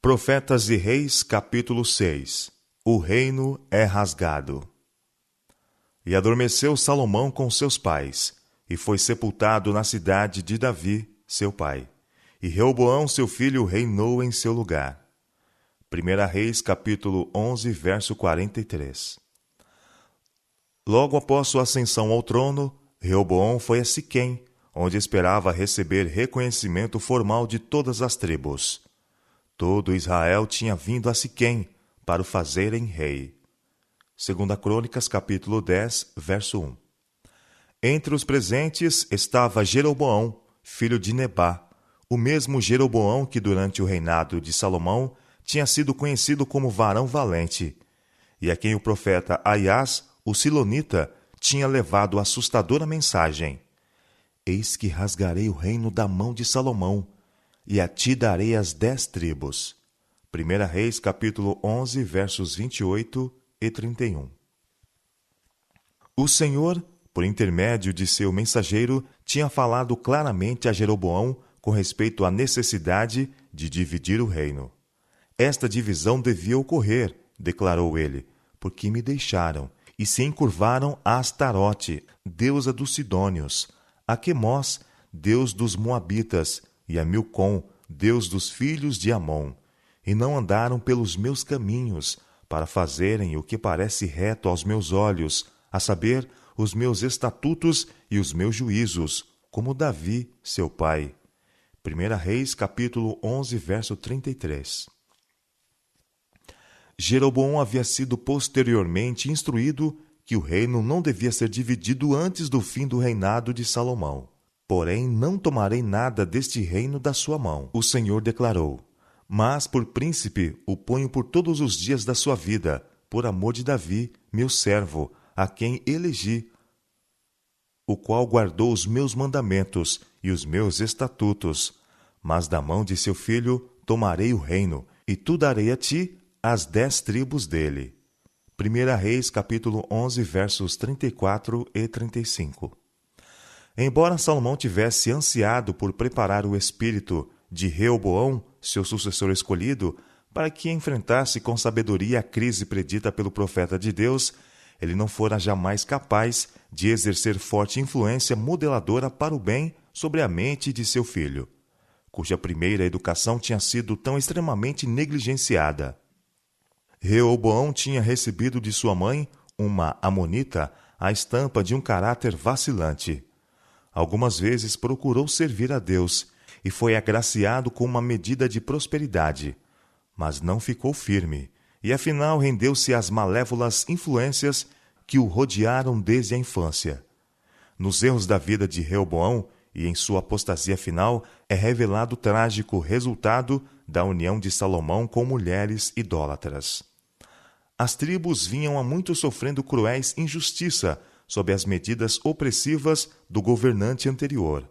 Profetas e Reis, capítulo 6. O reino é rasgado. E adormeceu Salomão com seus pais, e foi sepultado na cidade de Davi, seu pai. E Reoboão, seu filho, reinou em seu lugar. 1 Reis, capítulo 11, verso 43. Logo após sua ascensão ao trono, Reoboão foi a Siquém, onde esperava receber reconhecimento formal de todas as tribos. Todo Israel tinha vindo a Siquém para o fazerem rei. 2 Crônicas, capítulo 10, verso 1. Entre os presentes estava Jeroboão, filho de Nebá, o mesmo Jeroboão que durante o reinado de Salomão tinha sido conhecido como varão valente, e a quem o profeta Aias, o silonita, tinha levado a assustadora mensagem: Eis que rasgarei o reino da mão de Salomão, e a ti darei as 10 tribos. 1 Reis, capítulo 11, versos 28 e 31. O Senhor, por intermédio de seu mensageiro, tinha falado claramente a Jeroboão com respeito à necessidade de dividir o reino. Esta divisão devia ocorrer, declarou ele, porque me deixaram e se encurvaram a Astarote, deusa dos Sidônios, a Quemós, deus dos Moabitas, e a Milcom, deus dos filhos de Amon, e não andaram pelos meus caminhos, para fazerem o que parece reto aos meus olhos, a saber, os meus estatutos e os meus juízos, como Davi, seu pai. 1 Reis, capítulo 11, verso 33. Jeroboão havia sido posteriormente instruído que o reino não devia ser dividido antes do fim do reinado de Salomão. Porém, não tomarei nada deste reino da sua mão, o Senhor declarou. Mas por príncipe o ponho por todos os dias da sua vida, por amor de Davi, meu servo, a quem elegi, o qual guardou os meus mandamentos e os meus estatutos. Mas da mão de seu filho tomarei o reino, e tu darei a ti as 10 tribos dele. 1 Reis, capítulo 11, versos 34 e 35. Embora Salomão tivesse ansiado por preparar o espírito de Reoboão, seu sucessor escolhido, para que enfrentasse com sabedoria a crise predita pelo profeta de Deus, ele não fora jamais capaz de exercer forte influência modeladora para o bem sobre a mente de seu filho, cuja primeira educação tinha sido tão extremamente negligenciada. Reoboão tinha recebido de sua mãe, uma amonita, a estampa de um caráter vacilante. Algumas vezes procurou servir a Deus e foi agraciado com uma medida de prosperidade, mas não ficou firme e afinal rendeu-se às malévolas influências que o rodearam desde a infância. Nos erros da vida de Reoboão e em sua apostasia final é revelado o trágico resultado da união de Salomão com mulheres idólatras. As tribos vinham há muito sofrendo cruéis injustiça sob as medidas opressivas do governante anterior.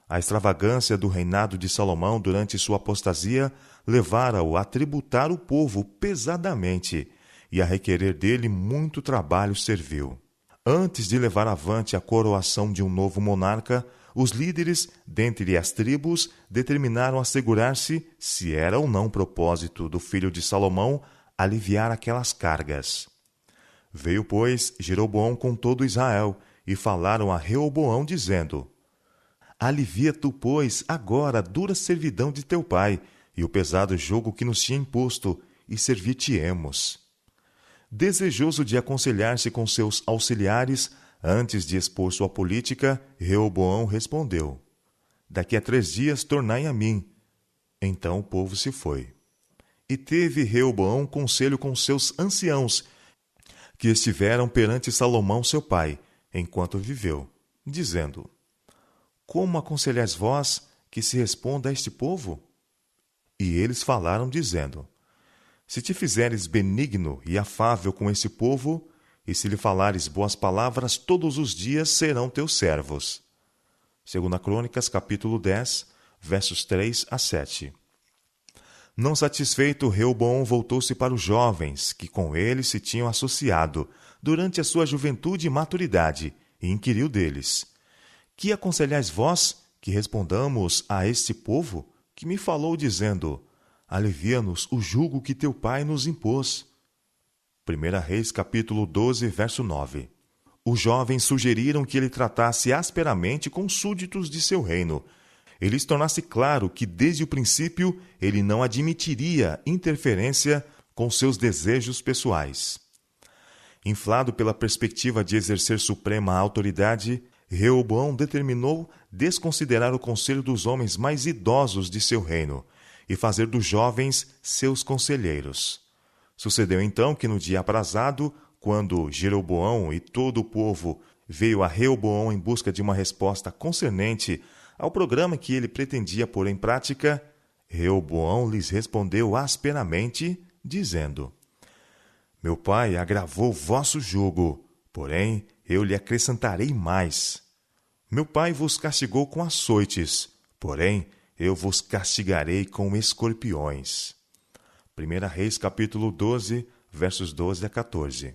A extravagância do reinado de Salomão durante sua apostasia levara-o a tributar o povo pesadamente e a requerer dele muito trabalho servil. Antes de levar avante a coroação de um novo monarca, os líderes, dentre as tribos, determinaram assegurar-se se era ou não propósito do filho de Salomão aliviar aquelas cargas. Veio, pois, Jeroboão com todo Israel, e falaram a Reoboão, dizendo: Alivia tu, pois, agora a dura servidão de teu pai, e o pesado jugo que nos tinha imposto, e servir-te-emos. Desejoso de aconselhar-se com seus auxiliares, antes de expor sua política, Reoboão respondeu: Daqui a 3 dias tornai a mim. Então o povo se foi. E teve Reoboão conselho com seus anciãos, que estiveram perante Salomão seu pai, enquanto viveu, dizendo: Como aconselhais vós que se responda a este povo? E eles falaram, dizendo: Se te fizeres benigno e afável com esse povo, e se lhe falares boas palavras, todos os dias serão teus servos. 2 Crônicas, capítulo 10, versos 3 a 7. Não satisfeito, Reoboão voltou-se para os jovens, que com ele se tinham associado, durante a sua juventude e maturidade, e inquiriu deles: Que aconselhais vós que respondamos a este povo, que me falou dizendo: alivia-nos o jugo que teu pai nos impôs. 1 Reis, capítulo 12, verso 9. Os jovens sugeriram que ele tratasse asperamente com os súditos de seu reino. E lhes tornasse claro que, desde o princípio, ele não admitiria interferência com seus desejos pessoais. Inflado pela perspectiva de exercer suprema autoridade, Reoboão determinou desconsiderar o conselho dos homens mais idosos de seu reino e fazer dos jovens seus conselheiros. Sucedeu então que no dia aprazado, quando Jeroboão e todo o povo veio a Reoboão em busca de uma resposta concernente ao programa que ele pretendia pôr em prática, Reoboão lhes respondeu asperamente, dizendo: Meu pai agravou vosso jugo, porém eu lhe acrescentarei mais. Meu pai vos castigou com açoites, porém eu vos castigarei com escorpiões. 1 Reis, capítulo 12, versos 12 a 14.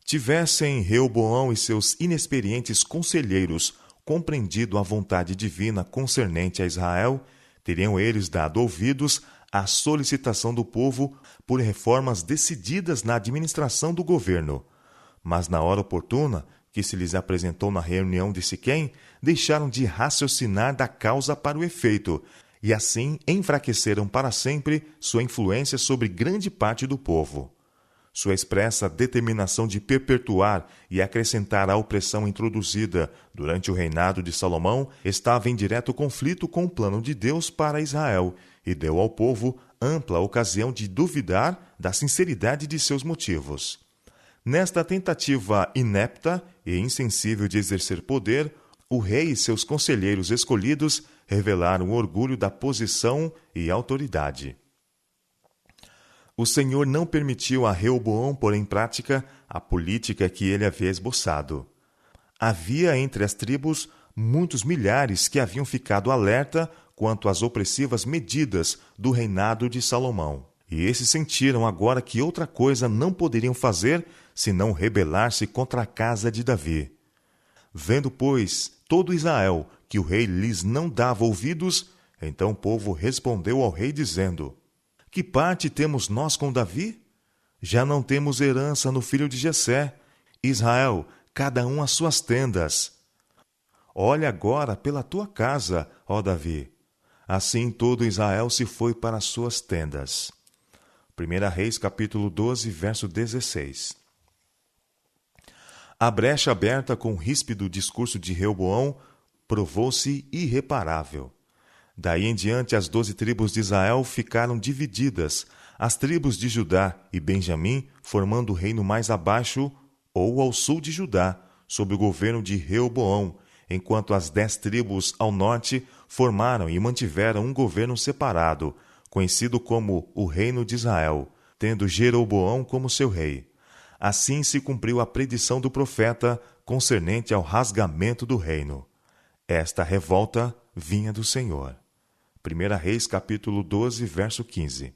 Tivessem Reoboão e seus inexperientes conselheiros compreendido a vontade divina concernente a Israel, teriam eles dado ouvidos à solicitação do povo por reformas decididas na administração do governo. Mas na hora oportuna, que se lhes apresentou na reunião de Siquém, deixaram de raciocinar da causa para o efeito, e assim enfraqueceram para sempre sua influência sobre grande parte do povo. Sua expressa determinação de perpetuar e acrescentar a opressão introduzida durante o reinado de Salomão estava em direto conflito com o plano de Deus para Israel e deu ao povo ampla ocasião de duvidar da sinceridade de seus motivos. Nesta tentativa inepta e insensível de exercer poder, o rei e seus conselheiros escolhidos revelaram o orgulho da posição e autoridade. O Senhor não permitiu a Reoboão pôr em prática a política que ele havia esboçado. Havia entre as tribos muitos milhares que haviam ficado alerta quanto às opressivas medidas do reinado de Salomão. E esses sentiram agora que outra coisa não poderiam fazer senão rebelar-se contra a casa de Davi. Vendo, pois, todo Israel que o rei lhes não dava ouvidos, então o povo respondeu ao rei dizendo: Que parte temos nós com Davi? Já não temos herança no filho de Jessé. Israel, cada um às suas tendas. Olha agora pela tua casa, ó Davi. Assim todo Israel se foi para as suas tendas. 1 Reis, capítulo 12, verso 16. A brecha aberta com o ríspido discurso de Reoboão provou-se irreparável. Daí em diante as 12 tribos de Israel ficaram divididas, as tribos de Judá e Benjamim formando o reino mais abaixo ou ao sul de Judá, sob o governo de Reoboão, enquanto as 10 tribos ao norte formaram e mantiveram um governo separado, conhecido como o Reino de Israel, tendo Jeroboão como seu rei. Assim se cumpriu a predição do profeta concernente ao rasgamento do reino. Esta revolta vinha do Senhor. 1 Reis, capítulo 12, verso 15.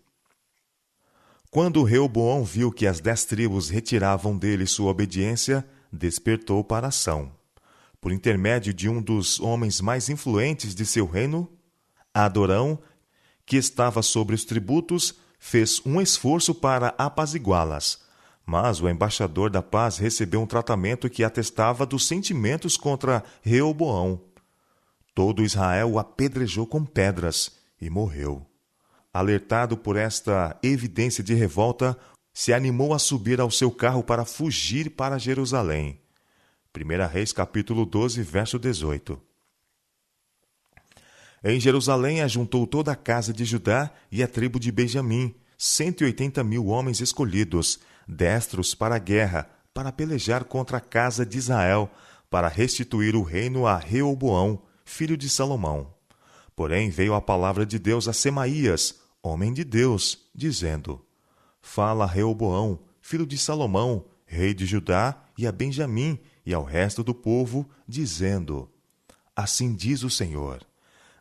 Quando Reoboão viu que as 10 tribos retiravam dele sua obediência, despertou para a ação. Por intermédio de um dos homens mais influentes de seu reino, Adorão, que estava sobre os tributos, fez um esforço para apaziguá-las. Mas o embaixador da paz recebeu um tratamento que atestava dos sentimentos contra Reoboão. Todo Israel o apedrejou com pedras e morreu. Alertado por esta evidência de revolta, se animou a subir ao seu carro para fugir para Jerusalém. 1 Reis, capítulo 12, verso 18. Em Jerusalém ajuntou toda a casa de Judá e a tribo de Benjamim, 180.000 homens escolhidos, destros para a guerra, para pelejar contra a casa de Israel, para restituir o reino a Reoboão, filho de Salomão. Porém veio a palavra de Deus a Semaías, homem de Deus, dizendo: Fala a Reoboão, filho de Salomão, rei de Judá, e a Benjamim, e ao resto do povo, dizendo: Assim diz o Senhor: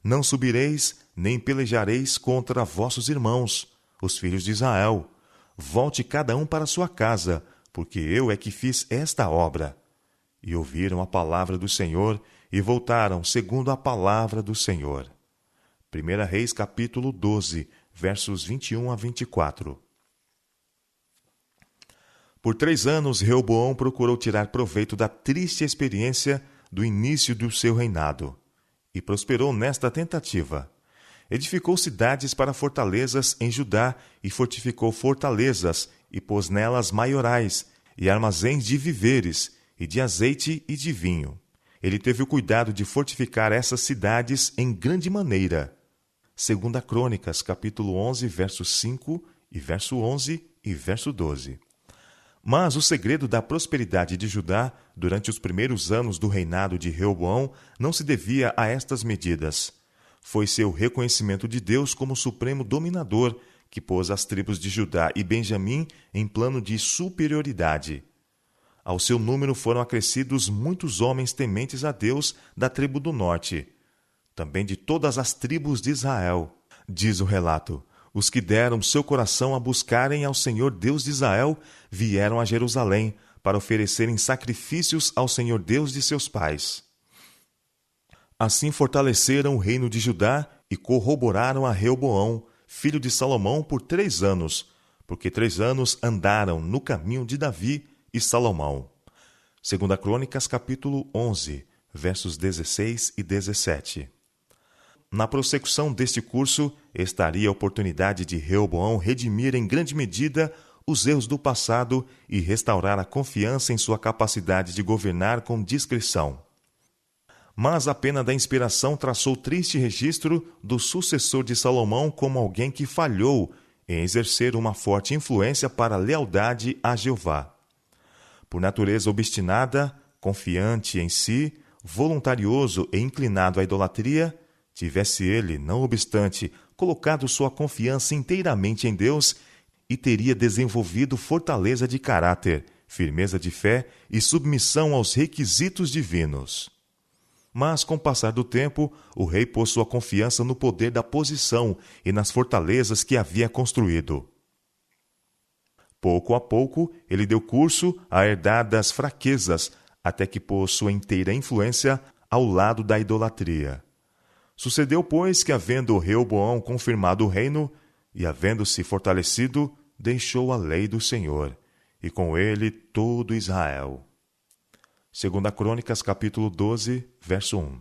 Não subireis, nem pelejareis contra vossos irmãos, os filhos de Israel. Volte cada um para sua casa, porque eu é que fiz esta obra. E ouviram a palavra do Senhor, e voltaram segundo a palavra do Senhor. 1 Reis capítulo 12, versos 21 a 24. Por 3 anos, Reoboão procurou tirar proveito da triste experiência do início do seu reinado, e prosperou nesta tentativa. Edificou cidades para fortalezas em Judá, e fortificou fortalezas, e pôs nelas maiorais, e armazéns de víveres, e de azeite e de vinho. Ele teve o cuidado de fortificar essas cidades em grande maneira. 2 Crônicas, capítulo 11, verso 5, e verso 11 e verso 12. Mas o segredo da prosperidade de Judá, durante os primeiros anos do reinado de Reoboão, não se devia a estas medidas. Foi seu reconhecimento de Deus como supremo dominador que pôs as tribos de Judá e Benjamim em plano de superioridade. Ao seu número foram acrescidos muitos homens tementes a Deus da tribo do norte, também de todas as tribos de Israel. Diz o relato: os que deram seu coração a buscarem ao Senhor Deus de Israel vieram a Jerusalém para oferecerem sacrifícios ao Senhor Deus de seus pais. Assim fortaleceram o reino de Judá e corroboraram a Reoboão, filho de Salomão, por 3 anos, porque 3 anos andaram no caminho de Davi e Salomão. 2 Crônicas, capítulo 11, versos 16 e 17. Na prossecução deste curso, estaria a oportunidade de Reoboão redimir em grande medida os erros do passado e restaurar a confiança em sua capacidade de governar com discrição. Mas a pena da inspiração traçou triste registro do sucessor de Salomão como alguém que falhou em exercer uma forte influência para a lealdade a Jeová. Por natureza obstinada, confiante em si, voluntarioso e inclinado à idolatria, tivesse ele, não obstante, colocado sua confiança inteiramente em Deus e teria desenvolvido fortaleza de caráter, firmeza de fé e submissão aos requisitos divinos. Mas, com o passar do tempo, o rei pôs sua confiança no poder da posição e nas fortalezas que havia construído. Pouco a pouco, ele deu curso a herdadas fraquezas, até que pôs sua inteira influência ao lado da idolatria. Sucedeu, pois, que, havendo Reoboão confirmado o reino, e havendo-se fortalecido, deixou a lei do Senhor, e com ele todo Israel. 2 Crônicas, capítulo 12, verso 1.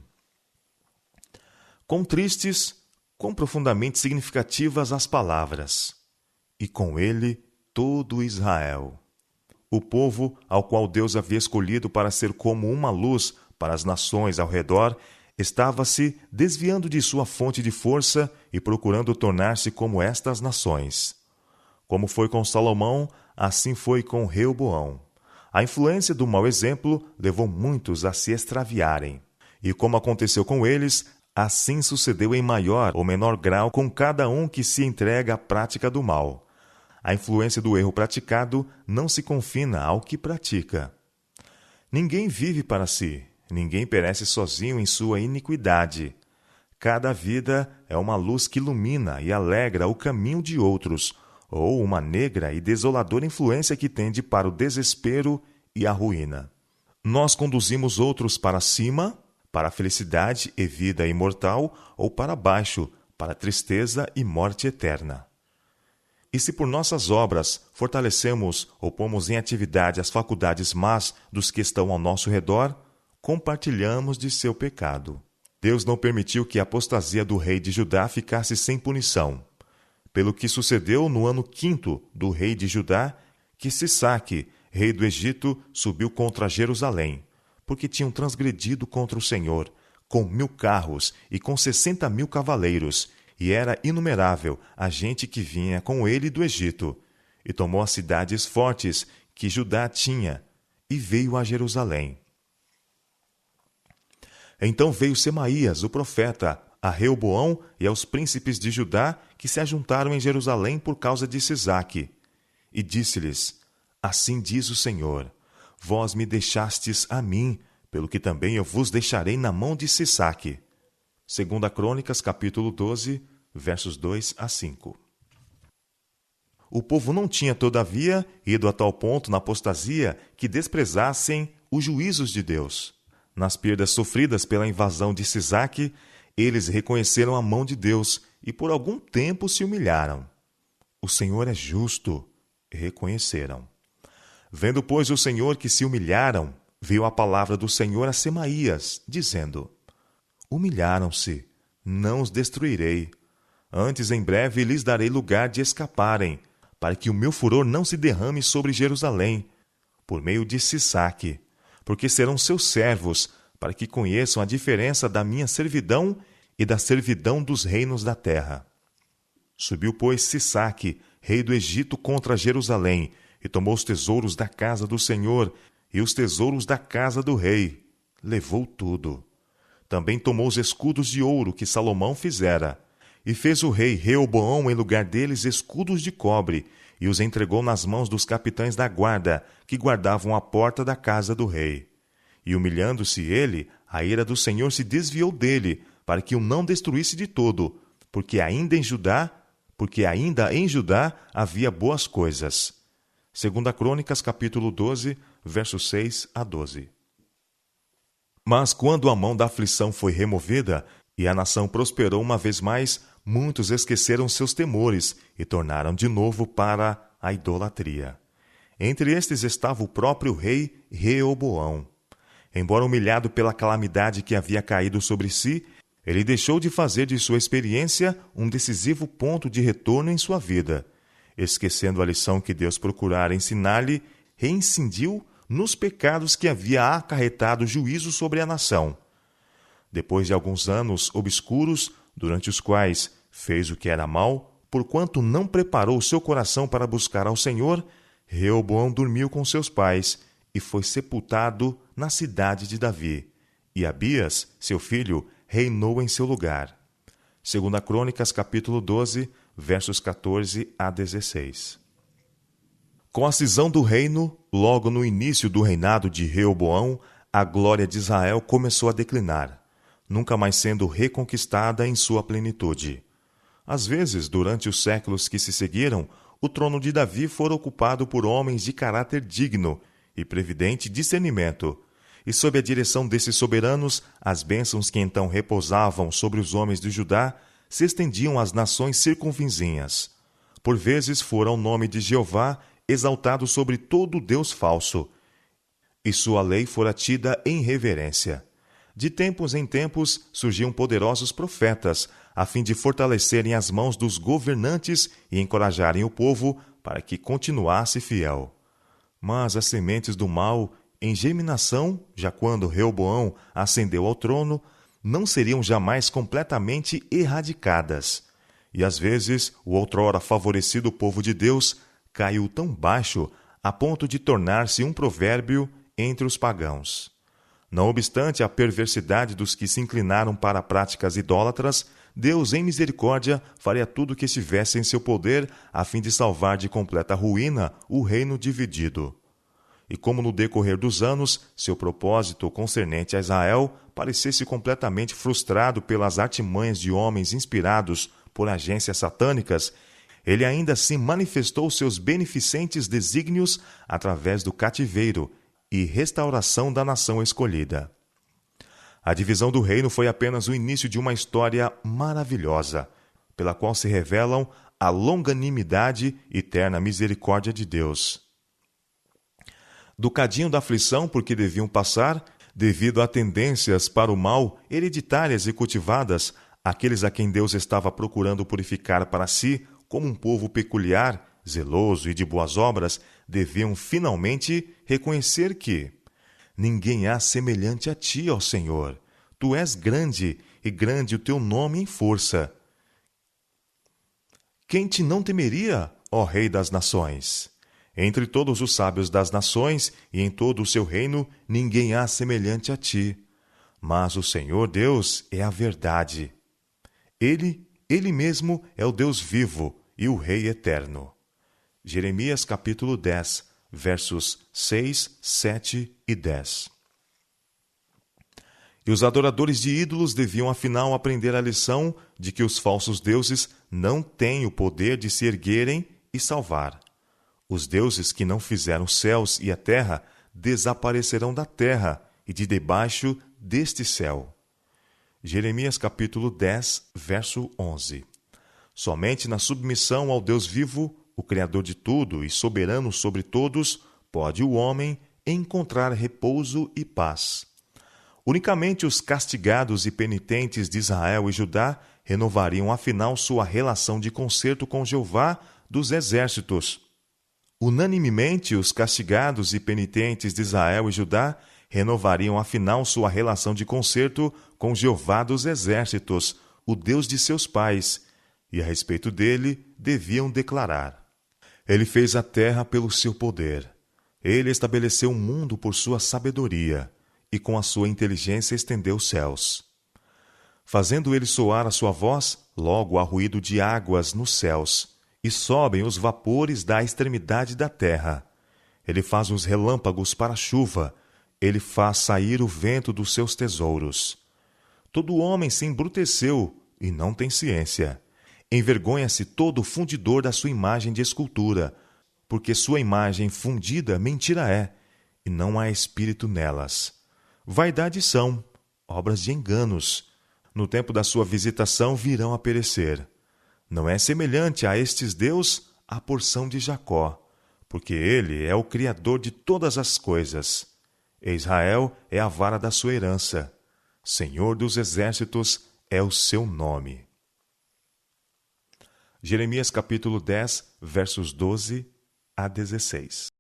Quão tristes, quão profundamente significativas as palavras, e com ele todo Israel. O povo ao qual Deus havia escolhido para ser como uma luz para as nações ao redor, estava-se desviando de sua fonte de força e procurando tornar-se como estas nações. Como foi com Salomão, assim foi com Reoboão. A influência do mau exemplo levou muitos a se extraviarem. E como aconteceu com eles, assim sucedeu em maior ou menor grau com cada um que se entrega à prática do mal. A influência do erro praticado não se confina ao que pratica. Ninguém vive para si. Ninguém perece sozinho em sua iniquidade. Cada vida é uma luz que ilumina e alegra o caminho de outros, ou uma negra e desoladora influência que tende para o desespero e a ruína. Nós conduzimos outros para cima, para a felicidade e vida imortal, ou para baixo, para a tristeza e morte eterna. E se por nossas obras fortalecemos ou pomos em atividade as faculdades más dos que estão ao nosso redor, compartilhamos de seu pecado. Deus não permitiu que a apostasia do rei de Judá ficasse sem punição. Pelo que sucedeu no ano 5º do rei de Judá, que Sisaque, rei do Egito, subiu contra Jerusalém, porque tinham transgredido contra o Senhor, com 1000 carros e com 60.000 cavaleiros, e era inumerável a gente que vinha com ele do Egito, e tomou as cidades fortes que Judá tinha, e veio a Jerusalém. Então veio Semaías, o profeta, a Reoboão e aos príncipes de Judá que se ajuntaram em Jerusalém por causa de Sisaque. E disse-lhes: Assim diz o Senhor, vós me deixastes a mim, pelo que também eu vos deixarei na mão de Sisaque. 2 Crônicas, capítulo 12, versos 2 a 5. O povo não tinha, todavia, ido a tal ponto na apostasia que desprezassem os juízos de Deus. Nas perdas sofridas pela invasão de Sisaque, eles reconheceram a mão de Deus e por algum tempo se humilharam. O Senhor é justo, reconheceram. Vendo, pois, o Senhor que se humilharam, veio a palavra do Senhor a Semaías, dizendo: Humilharam-se, não os destruirei. Antes, em breve, lhes darei lugar de escaparem, para que o meu furor não se derrame sobre Jerusalém, por meio de Sisaque, porque serão seus servos, para que conheçam a diferença da minha servidão e da servidão dos reinos da terra. Subiu, pois, Sisaque, rei do Egito, contra Jerusalém, e tomou os tesouros da casa do Senhor e os tesouros da casa do rei. Levou tudo. Também tomou os escudos de ouro que Salomão fizera, e fez o rei Reoboão, em lugar deles, escudos de cobre, e os entregou nas mãos dos capitães da guarda, que guardavam a porta da casa do rei. E humilhando-se ele, a ira do Senhor se desviou dele, para que o não destruísse de todo, porque ainda em Judá havia boas coisas. 2 Crônicas, capítulo 12, versos 6 a 12. Mas quando a mão da aflição foi removida, e a nação prosperou uma vez mais, muitos esqueceram seus temores e tornaram de novo para a idolatria. Entre estes estava o próprio rei Reoboão. Embora humilhado pela calamidade que havia caído sobre si, ele deixou de fazer de sua experiência um decisivo ponto de retorno em sua vida. Esquecendo a lição que Deus procurara ensinar-lhe, reincidiu nos pecados que havia acarretado juízo sobre a nação. Depois de alguns anos obscuros, durante os quais fez o que era mal, porquanto não preparou seu coração para buscar ao Senhor, Reoboão dormiu com seus pais e foi sepultado na cidade de Davi. E Abias, seu filho, reinou em seu lugar. 2 Crônicas, capítulo 12, versos 14 a 16. Com a cisão do reino, logo no início do reinado de Reoboão, a glória de Israel começou a declinar, nunca mais sendo reconquistada em sua plenitude. Às vezes, durante os séculos que se seguiram, o trono de Davi fora ocupado por homens de caráter digno e previdente discernimento, e sob a direção desses soberanos, as bênçãos que então repousavam sobre os homens de Judá se estendiam às nações circunvizinhas. Por vezes fora o nome de Jeová exaltado sobre todo Deus falso, e sua lei fora tida em reverência. De tempos em tempos surgiam poderosos profetas, a fim de fortalecerem as mãos dos governantes e encorajarem o povo para que continuasse fiel. Mas as sementes do mal, em germinação, já quando Reoboão ascendeu ao trono, não seriam jamais completamente erradicadas. E às vezes o outrora favorecido povo de Deus caiu tão baixo a ponto de tornar-se um provérbio entre os pagãos. Não obstante a perversidade dos que se inclinaram para práticas idólatras, Deus, em misericórdia, faria tudo o que estivesse em seu poder a fim de salvar de completa ruína o reino dividido. E como no decorrer dos anos, seu propósito concernente a Israel parecesse completamente frustrado pelas artimanhas de homens inspirados por agências satânicas, ele ainda assim manifestou seus beneficentes desígnios através do cativeiro e restauração da nação escolhida. A divisão do reino foi apenas o início de uma história maravilhosa, pela qual se revelam a longanimidade e terna misericórdia de Deus. Do cadinho da aflição por que deviam passar, devido a tendências para o mal hereditárias e cultivadas, aqueles a quem Deus estava procurando purificar para si, como um povo peculiar, zeloso e de boas obras, deviam finalmente reconhecer que ninguém há semelhante a ti, ó Senhor. Tu és grande, e grande o teu nome em força. Quem te não temeria, ó Rei das nações? Entre todos os sábios das nações e em todo o seu reino, ninguém há semelhante a ti. Mas o Senhor Deus é a verdade. Ele mesmo é o Deus vivo e o Rei eterno. Jeremias capítulo 10, versos 6, 7 e 10. E os adoradores de ídolos deviam afinal aprender a lição de que os falsos deuses não têm o poder de se erguerem e salvar. Os deuses que não fizeram os céus e a terra desaparecerão da terra e de debaixo deste céu. Jeremias capítulo 10, verso 11. Somente na submissão ao Deus vivo, o Criador de tudo e soberano sobre todos, pode o homem encontrar repouso e paz. Unicamente os castigados e penitentes de Israel e Judá renovariam afinal sua relação de concerto com Jeová dos exércitos. Unanimemente, os castigados e penitentes de Israel e Judá renovariam afinal sua relação de concerto com Jeová dos exércitos, o Deus de seus pais, e a respeito dele deviam declarar: Ele fez a terra pelo seu poder. Ele estabeleceu o mundo por sua sabedoria, e com a sua inteligência estendeu os céus. Fazendo ele soar a sua voz, logo há ruído de águas nos céus, e sobem os vapores da extremidade da terra. Ele faz os relâmpagos para a chuva, ele faz sair o vento dos seus tesouros. Todo homem se embruteceu e não tem ciência. Envergonha-se todo fundidor da sua imagem de escultura, porque sua imagem fundida mentira é, e não há espírito nelas. Vaidade são, obras de enganos. No tempo da sua visitação virão a perecer. Não é semelhante a estes Deus a porção de Jacó, porque ele é o Criador de todas as coisas. Israel é a vara da sua herança. Senhor dos exércitos é o seu nome. Jeremias capítulo 10, versos 12 a 16.